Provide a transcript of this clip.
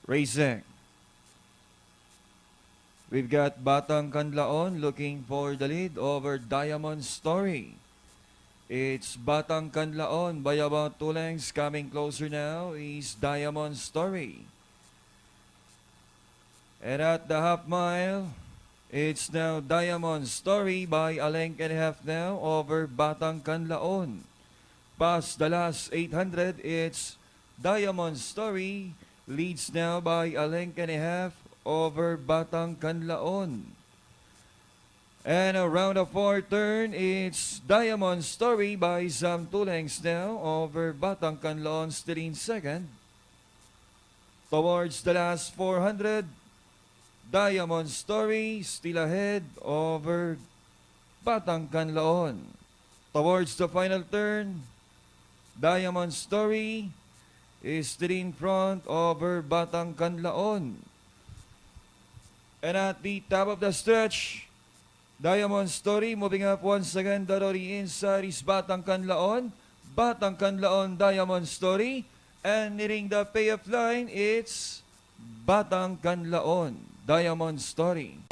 Racing. We've got Batang Kanlaon looking for the lead over Diamond Story. It's Batang Kanlaon by about 2 lengths. Coming closer now is Diamond Story. And at the half mile, it's now Diamond Story by a length and a half now over Batang Kanlaon. Past the last 800, it's Diamond Story leads now by a length and a half over Batang Kanlaon. And around the fourth turn, it's Diamond Story by some 2 lengths now over Batang Kanlaon, still in second. Towards the last 400, Diamond Story still ahead over Batang Kanlaon. Towards the final turn, Diamond Story is still in front over Batang Kanlaon. And at the top of the stretch, Diamond Story moving up once again. Darori inside is Batang Kanlaon. Batang Kanlaon, Diamond Story. And nearing the payoff line, it's Batang Kanlaon, Diamond Story.